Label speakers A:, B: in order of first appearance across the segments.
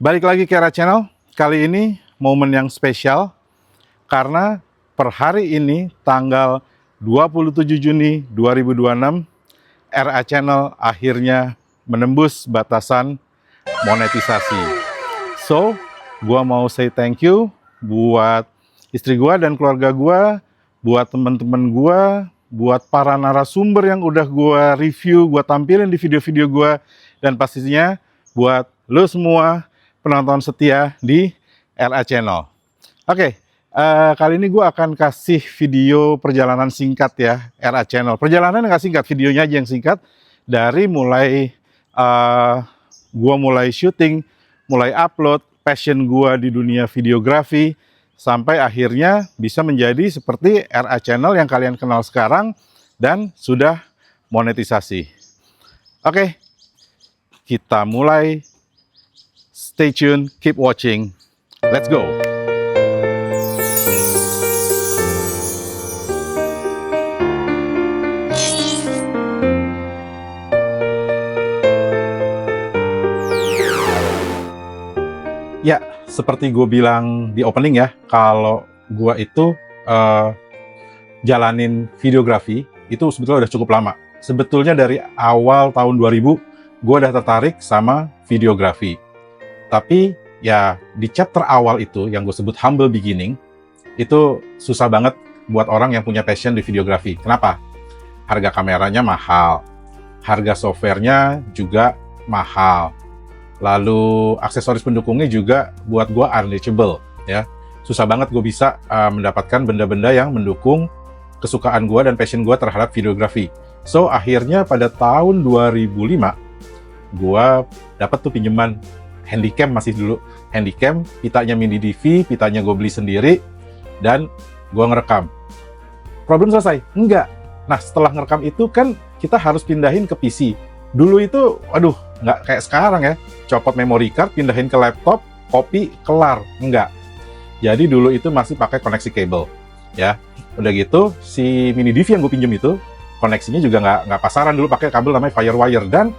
A: Balik lagi ke Era Channel. Kali ini momen yang spesial karena per hari ini tanggal 27 Juni 2026 RA Channel akhirnya menembus batasan monetisasi. So, gua mau say thank you buat istri gua dan keluarga gua, buat teman-teman gua, buat para narasumber yang udah gua review, gua tampilin di video-video gua, dan pastinya buat lo semua penonton setia di RA Channel. Oke, kali ini gue akan kasih video perjalanan singkat ya, RA Channel. Perjalanan nggak singkat, videonya aja yang singkat. Dari mulai gue mulai syuting, mulai upload, passion gue di dunia videografi, sampai akhirnya bisa menjadi seperti RA Channel yang kalian kenal sekarang dan sudah monetisasi. Oke, kita mulai. Stay tuned, keep watching. Let's go. Ya, seperti gue bilang di opening ya, kalau gue itu jalanin videografi itu sebetulnya udah cukup lama. Sebetulnya dari awal tahun 2000, gue udah tertarik sama videografi. Tapi ya di chapter awal itu yang gue sebut humble beginning, itu susah banget buat orang yang punya passion di videografi. Kenapa? Harga kameranya mahal, harga softwarenya juga mahal, lalu aksesoris pendukungnya juga buat gue unreachable ya. Susah banget gue bisa mendapatkan benda-benda yang mendukung kesukaan gue dan passion gue terhadap videografi. So akhirnya pada tahun 2005 gue dapat tuh pinjaman handycam, masih dulu handycam, pitanya mini DV, pitanya gue beli sendiri, dan gue ngerekam. Problem selesai? Enggak. Nah, setelah ngerekam itu kan kita harus pindahin ke PC. Dulu itu, aduh, nggak kayak sekarang ya. Copot memory card, pindahin ke laptop, copy, kelar. Enggak. Jadi dulu itu masih pakai koneksi kabel. Ya, udah gitu, si mini DV yang gue pinjem itu, koneksinya juga nggak pasaran, dulu pakai kabel namanya Firewire. Dan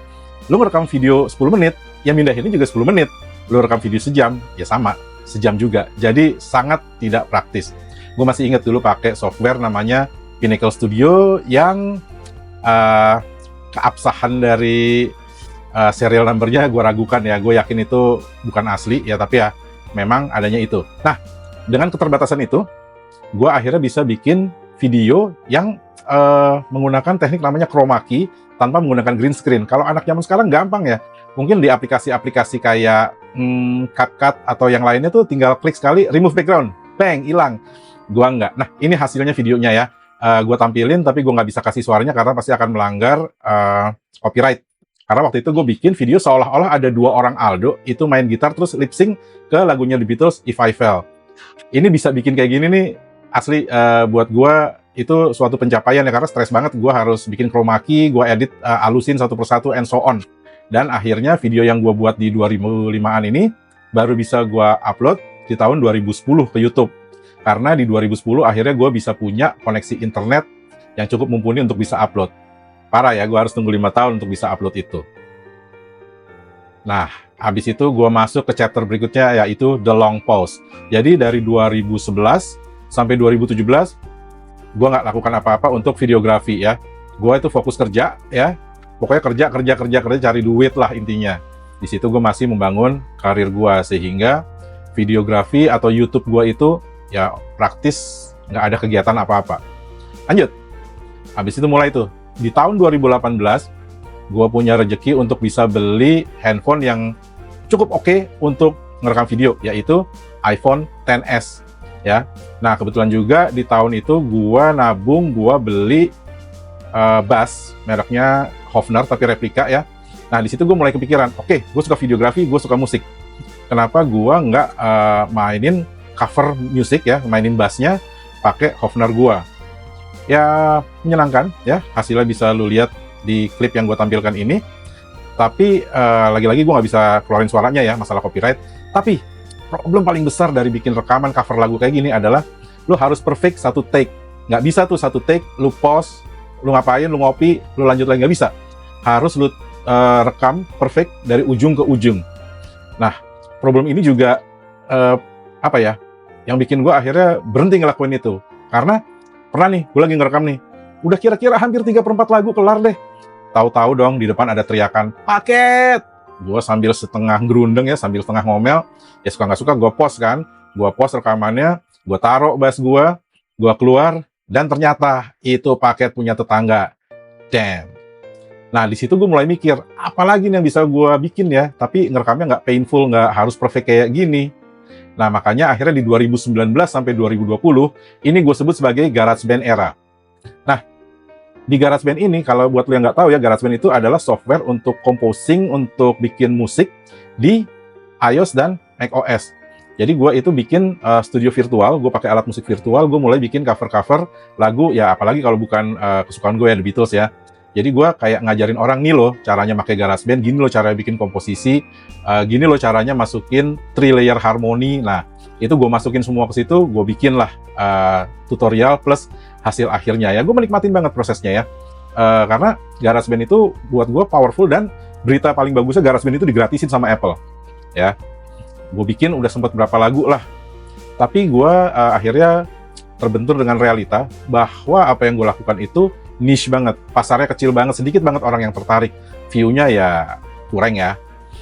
A: lu ngerekam video 10 menit, yang mindahinnya juga 10 menit. Lu rekam video sejam, ya sama, sejam juga. Jadi sangat tidak praktis. Gue masih ingat dulu pakai software namanya Pinnacle Studio yang keabsahan dari serial number-nya gue ragukan ya. Gue yakin itu bukan asli ya, tapi ya memang adanya itu. Nah, dengan keterbatasan itu, gue akhirnya bisa bikin video yang menggunakan teknik namanya chroma key tanpa menggunakan green screen. Kalau anak zaman sekarang gampang ya. Mungkin di aplikasi-aplikasi kayak CapCut atau yang lainnya tuh tinggal klik sekali, remove background, bang, hilang. Gua nggak. Nah, ini hasilnya videonya ya. Gua tampilin, tapi gua nggak bisa kasih suaranya karena pasti akan melanggar copyright. Karena waktu itu gue bikin video seolah-olah ada dua orang Aldo, itu main gitar terus lip sync ke lagunya The Beatles, If I Fell. Ini bisa bikin kayak gini nih, asli buat gua itu suatu pencapaian ya, karena stres banget. Gua harus bikin chroma key, gua edit, alusin satu persatu, and so on. Dan akhirnya video yang gue buat di 2005-an ini baru bisa gue upload di tahun 2010 ke YouTube. Karena di 2010 akhirnya gue bisa punya koneksi internet yang cukup mumpuni untuk bisa upload. Parah ya, gue harus tunggu 5 tahun untuk bisa upload itu. Nah, habis itu gue masuk ke chapter berikutnya, yaitu The Long Pause. Jadi dari 2011 sampai 2017, gue nggak lakukan apa-apa untuk videografi ya. Gue itu fokus kerja ya. Pokoknya kerja, cari duit lah intinya. Di situ gue masih membangun karir gue, sehingga videografi atau YouTube gue itu ya praktis nggak ada kegiatan apa-apa. Lanjut. Habis itu mulai tuh. Di tahun 2018, gue punya rezeki untuk bisa beli handphone yang cukup oke untuk ngerekam video, yaitu iPhone XS. Ya. Nah, kebetulan juga di tahun itu gue nabung, gue beli bass, mereknya Hofner tapi replika ya. Nah di situ gue mulai kepikiran, oke, gue suka videografi, gue suka musik. Kenapa gue nggak mainin cover musik ya, mainin bassnya pakai Hofner gue? Ya menyenangkan ya, hasilnya bisa lu lihat di klip yang gue tampilkan ini. Tapi lagi-lagi gue nggak bisa keluarin suaranya ya, masalah copyright. Tapi problem paling besar dari bikin rekaman cover lagu kayak gini adalah lu harus perfect satu take. Nggak bisa tuh satu take, lu pause, lu ngapain, lu ngopi, lu lanjut lagi, nggak bisa. Harus lu rekam perfect dari ujung ke ujung. Nah, problem ini juga apa ya, yang bikin gue akhirnya berhenti ngelakuin itu. Karena pernah nih, gue lagi ngerekam nih, udah kira-kira hampir 3/4 lagu kelar deh. Tahu-tahu dong di depan ada teriakan, paket! Gue sambil setengah gerundeng ya, sambil setengah ngomel, ya suka nggak suka gue post kan. Gue post rekamannya, gue taruh bass gue keluar, dan ternyata itu paket punya tetangga. Damn. Nah, di situ gue mulai mikir, apa lagi nih yang bisa gue bikin ya, tapi ngerekamnya nggak painful, nggak harus perfect kayak gini. Nah, makanya akhirnya di 2019 sampai 2020, ini gue sebut sebagai GarageBand era. Nah, di GarageBand ini, kalau buat lo yang nggak tahu ya, GarageBand itu adalah software untuk composing, untuk bikin musik di iOS dan macOS. Jadi gue itu bikin studio virtual, gue pakai alat musik virtual, gue mulai bikin cover-cover lagu, ya apalagi kalau bukan kesukaan gue ya, The Beatles ya. Jadi gue kayak ngajarin orang, nih loh caranya pakai GarageBand, gini loh caranya bikin komposisi, gini loh caranya masukin 3-layer harmoni. Nah, itu gue masukin semua ke situ, gue bikin lah tutorial plus hasil akhirnya ya. Gue menikmatin banget prosesnya ya, karena GarageBand itu buat gue powerful, dan berita paling bagusnya GarageBand itu digratisin sama Apple ya. Gue bikin udah sempat berapa lagu lah, tapi gue akhirnya terbentur dengan realita bahwa apa yang gue lakukan itu niche banget, pasarnya kecil banget, sedikit banget orang yang tertarik, view-nya ya kurang ya,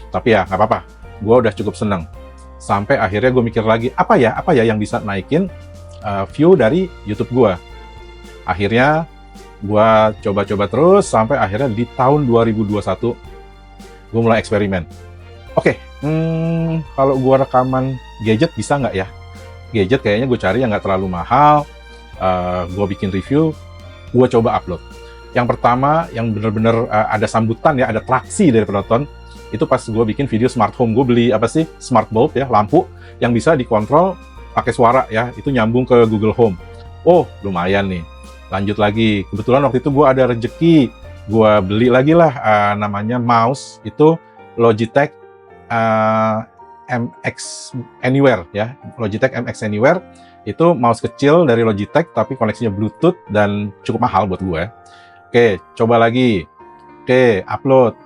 A: tapi ya nggak apa-apa, gue udah cukup seneng. Sampai akhirnya gue mikir lagi, apa ya yang bisa naikin view dari YouTube gue. Akhirnya gue coba-coba terus, sampai akhirnya di tahun 2021 gue mulai eksperimen. Oke, kalau gue rekaman gadget bisa nggak ya? Gadget kayaknya gue cari yang nggak terlalu mahal, gue bikin review, gue coba upload. Yang pertama, yang bener-bener ada sambutan ya, ada traksi dari penonton, itu pas gue bikin video smart home. Gue beli apa sih? Smart bulb ya, lampu yang bisa dikontrol pakai suara ya, itu nyambung ke Google Home. Oh, lumayan nih. Lanjut lagi, kebetulan waktu itu gue ada rezeki, gue beli lagi lah namanya mouse, itu Logitech MX Anywhere ya, Logitech MX Anywhere. Itu mouse kecil dari Logitech, tapi koneksinya Bluetooth dan cukup mahal buat gue. Oke, coba lagi. Oke, upload.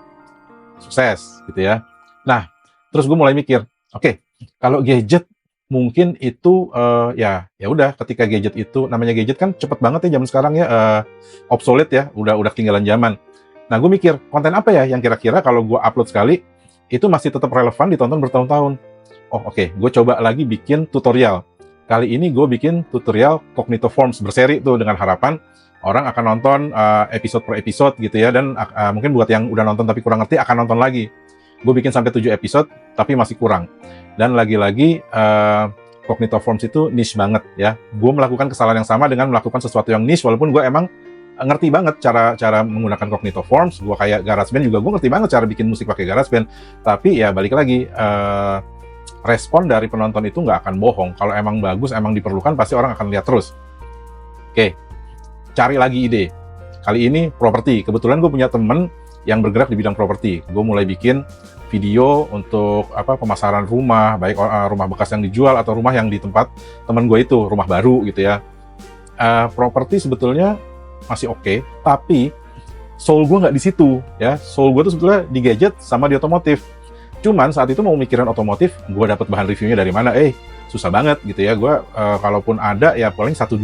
A: Sukses, gitu ya. Nah, terus gue mulai mikir, oke, kalau gadget mungkin itu ya udah, ketika gadget itu, namanya gadget kan cepet banget ya zaman sekarang ya, obsolete ya, udah ketinggalan zaman. Nah, gue mikir, konten apa ya yang kira-kira kalau gue upload sekali, itu masih tetap relevan ditonton bertahun-tahun. Oh, oke, gue coba lagi bikin tutorial. Kali ini gue bikin tutorial Cognito Forms berseri tuh, dengan harapan orang akan nonton episode per episode gitu ya, dan mungkin buat yang udah nonton tapi kurang ngerti akan nonton lagi. Gue bikin sampai 7 episode tapi masih kurang. Dan lagi-lagi Cognito Forms itu niche banget ya. Gue melakukan kesalahan yang sama dengan melakukan sesuatu yang niche, walaupun gue emang ngerti banget cara menggunakan Cognito Forms. Gue kayak GarageBand juga, gue ngerti banget cara bikin musik pakai GarageBand. Tapi ya balik lagi, respon dari penonton itu nggak akan bohong. Kalau emang bagus, emang diperlukan, pasti orang akan lihat terus. Oke, cari lagi ide. Kali ini properti. Kebetulan gue punya temen yang bergerak di bidang properti. Gue mulai bikin video untuk pemasaran rumah, baik rumah bekas yang dijual atau rumah yang di tempat temen gue itu, rumah baru gitu ya. Properti sebetulnya masih oke, tapi soul gue nggak di situ ya. Soul gue tuh sebetulnya di gadget sama di otomotif. Cuman saat itu mau mikirin otomotif, gue dapat bahan reviewnya dari mana? Susah banget gitu ya. Gue kalaupun ada ya paling 1-2.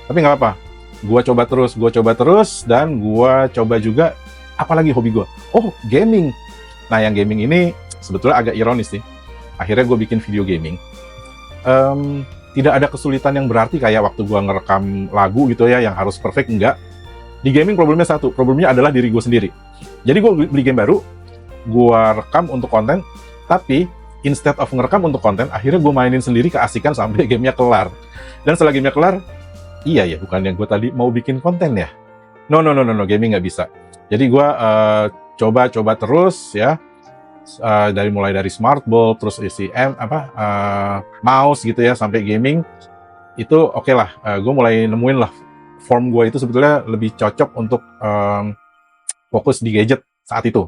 A: Tapi nggak apa. Gue coba terus, dan gue coba juga apalagi hobi gue. Oh, gaming. Nah, yang gaming ini sebetulnya agak ironis sih. Akhirnya gue bikin video gaming. Tidak ada kesulitan yang berarti kayak waktu gue ngerekam lagu gitu ya, yang harus perfect, enggak. Di gaming problemnya satu, problemnya adalah diri gue sendiri. Jadi gue beli game baru, gue rekam untuk konten, tapi instead of ngerekam untuk konten, akhirnya gue mainin sendiri keasikan sampai gamenya kelar. Dan setelah gamenya kelar, iya ya, bukannya gue tadi mau bikin konten ya? No, gaming nggak bisa. Jadi gue coba terus ya, mulai dari smart bulb, terus isi mouse gitu ya, sampai gaming. Itu oke lah, gue mulai nemuin lah form gue itu sebetulnya lebih cocok untuk fokus di gadget saat itu.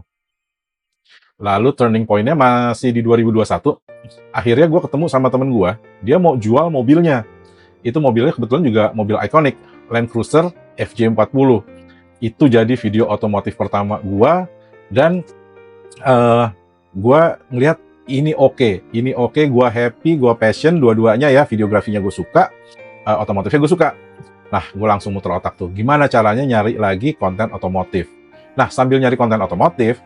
A: Lalu turning point-nya masih di 2021, akhirnya gue ketemu sama temen gue, dia mau jual mobilnya. Itu mobilnya kebetulan juga mobil ikonik, Land Cruiser FJ40. Itu jadi video otomotif pertama gue, dan gue ngeliat, ini oke, gue happy, gue passion, dua-duanya ya, videografinya gue suka, otomotifnya gue suka. Nah, gue langsung muter otak tuh, gimana caranya nyari lagi konten otomotif. Nah, sambil nyari konten otomotif,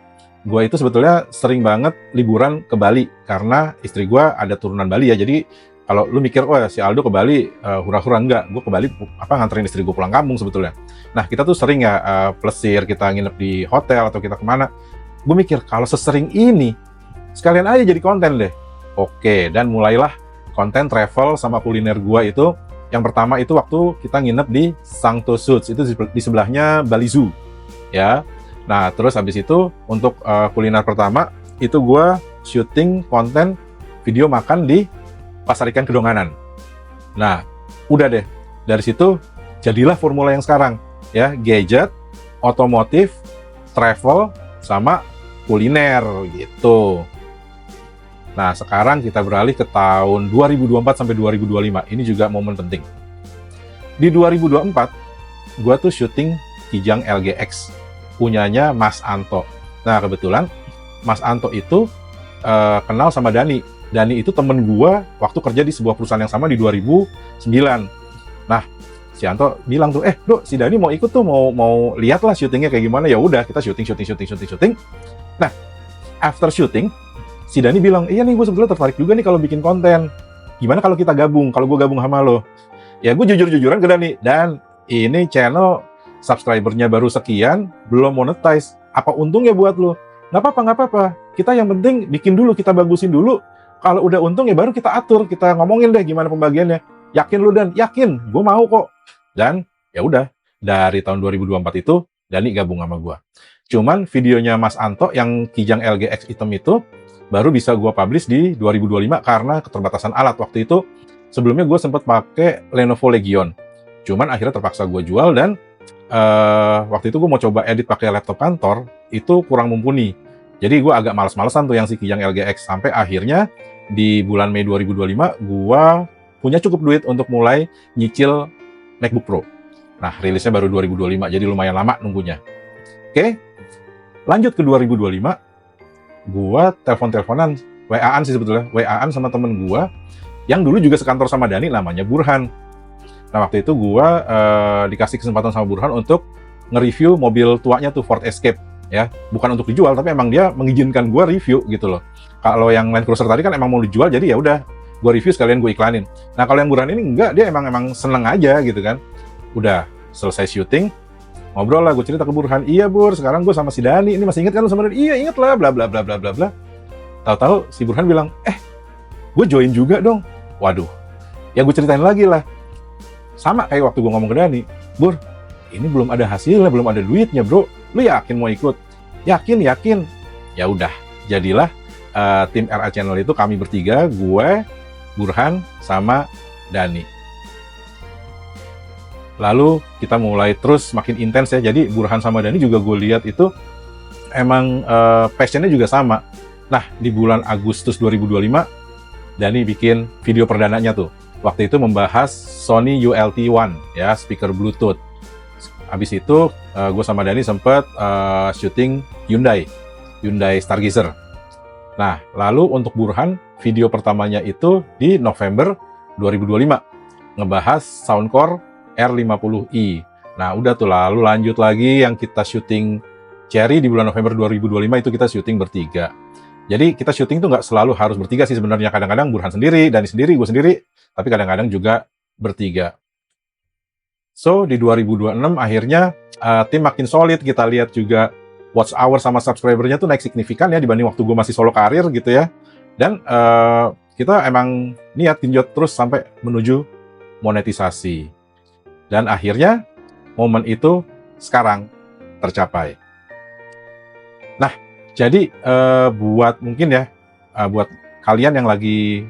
A: gue itu sebetulnya sering banget liburan ke Bali, karena istri gue ada turunan Bali ya, jadi kalau lu mikir, oh si Aldo ke Bali, hura-hura, enggak, gue ke Bali nganterin istri gue pulang kampung sebetulnya. Nah, kita tuh sering ya plesir, kita nginep di hotel atau kita kemana. Gue mikir, kalau sesering ini, sekalian aja jadi konten deh. Oke, dan mulailah konten travel sama kuliner gue itu. Yang pertama itu waktu kita nginep di Sangto Suits, itu di sebelahnya Bali Zoo. Ya, nah terus habis itu untuk kuliner pertama, itu gue syuting konten video makan di Pasar Ikan Kedonganan. Nah, udah deh, dari situ jadilah formula yang sekarang. Ya, gadget, otomotif, travel, sama kuliner gitu. Nah, sekarang kita beralih ke tahun 2024 sampai 2025. Ini juga momen penting. Di 2024, gue tuh syuting Kijang LGX, punyanya Mas Anto. Nah, kebetulan Mas Anto itu kenal sama Dani. Dani itu temen gue waktu kerja di sebuah perusahaan yang sama di 2009. Nah, si Anto bilang tuh, Dok, si Dani mau ikut tuh, mau lihat lah syutingnya kayak gimana. Ya udah, kita syuting. Nah, after syuting, si Dani bilang, iya nih gue sebetulnya tertarik juga nih kalau bikin konten. Gimana kalau kita gabung? Kalau gue gabung sama lo? Ya gue jujur-jujuran ke Dani. Dan ini channel subscribernya baru sekian, belum monetize. Apa untungnya buat lo? Nggak apa-apa. Kita yang penting bikin dulu, kita bagusin dulu. Kalau udah untung ya baru kita atur, kita ngomongin deh gimana pembagiannya. Yakin lo Dan? Yakin, gue mau kok. Dan ya udah, dari tahun 2024 itu Dani gabung sama gue. Cuman videonya Mas Anto yang Kijang LGX hitam itu baru bisa gue publish di 2025 karena keterbatasan alat. Waktu itu sebelumnya gue sempat pakai Lenovo Legion, cuman akhirnya terpaksa gue jual. Dan waktu itu gue mau coba edit pakai laptop kantor, itu kurang mumpuni. Jadi gue agak males-malesan tuh yang si Kijang LGX. Sampai akhirnya di bulan Mei 2025 gue punya cukup duit untuk mulai nyicil MacBook Pro. Nah, rilisnya baru 2025, jadi lumayan lama nunggunya. Oke, lanjut ke 2025. Gua telepon-teleponan, WA-an sih sebetulnya, WA-an sama temen gua yang dulu juga sekantor sama Dani, namanya Burhan. Nah, waktu itu gua dikasih kesempatan sama Burhan untuk nge-review mobil tuanya tuh, Ford Escape, ya. Bukan untuk dijual, tapi emang dia mengizinkan gua review gitu loh. Kalau yang Land Cruiser tadi kan emang mau dijual, jadi ya udah, gua review sekalian gua iklanin. Nah, kalau yang Burhan ini enggak, dia emang seneng aja gitu kan. Udah selesai syuting, ngobrol lah, gue cerita ke Burhan, iya Bur, sekarang gue sama si Dani, ini masih inget kan lu sama Dani? Iya inget lah, bla bla bla bla bla bla. Tahu-tahu si Burhan bilang, gue join juga dong. Waduh, ya gue ceritain lagi lah. Sama kayak waktu gue ngomong ke Dani, Bur, ini belum ada hasilnya, belum ada duitnya bro, lu yakin mau ikut? Yakin. Ya udah, jadilah tim RA Channel itu kami bertiga, gue, Burhan, sama Dani. Lalu kita mulai terus makin intens ya. Jadi Burhan sama Dani juga gue lihat itu emang passionnya juga sama. Nah, di bulan Agustus 2025, Dani bikin video perdananya tuh. Waktu itu membahas Sony ULT-1 ya, speaker Bluetooth. Habis itu gue sama Dani sempet syuting Hyundai Stargazer. Nah, lalu untuk Burhan, video pertamanya itu di November 2025, ngebahas Soundcore R50i. Nah, udah tuh, lalu lanjut lagi yang kita syuting Cherry di bulan November 2025, itu kita syuting bertiga. Jadi kita syuting tuh nggak selalu harus bertiga sih sebenarnya. Kadang-kadang Burhan sendiri, Dani sendiri, gue sendiri, tapi kadang-kadang juga bertiga. So, di 2026 akhirnya tim makin solid. Kita lihat juga watch hour sama subscribernya tuh naik signifikan ya dibanding waktu gue masih solo karir gitu ya. Dan kita emang niat genjot terus sampai menuju monetisasi. Dan akhirnya momen itu sekarang tercapai. Nah, jadi buat mungkin ya, buat kalian yang lagi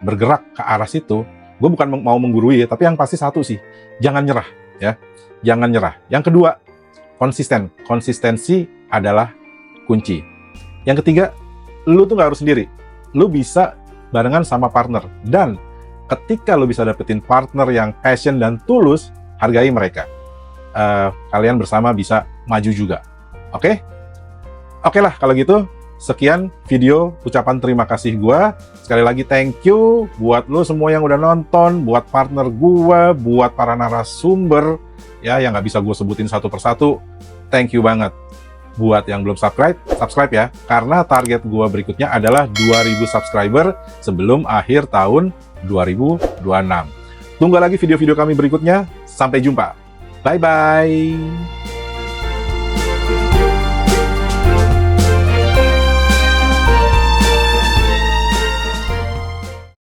A: bergerak ke arah situ, gue bukan mau menggurui, tapi yang pasti satu sih, jangan nyerah ya, jangan nyerah. Yang kedua, konsisten. Konsistensi adalah kunci. Yang ketiga, lu tuh nggak harus sendiri, lu bisa barengan sama partner. Dan ketika lo bisa dapetin partner yang passion dan tulus, hargai mereka. Kalian bersama bisa maju juga. Oke lah kalau gitu, sekian video ucapan terima kasih gua. Sekali lagi thank you buat lo semua yang udah nonton, buat partner gua, buat para narasumber ya yang nggak bisa gue sebutin satu persatu. Thank you banget. Buat yang belum subscribe, subscribe ya. Karena target gua berikutnya adalah 2000 subscriber sebelum akhir tahun 2026. Tunggu lagi video-video kami berikutnya. Sampai jumpa. Bye-bye.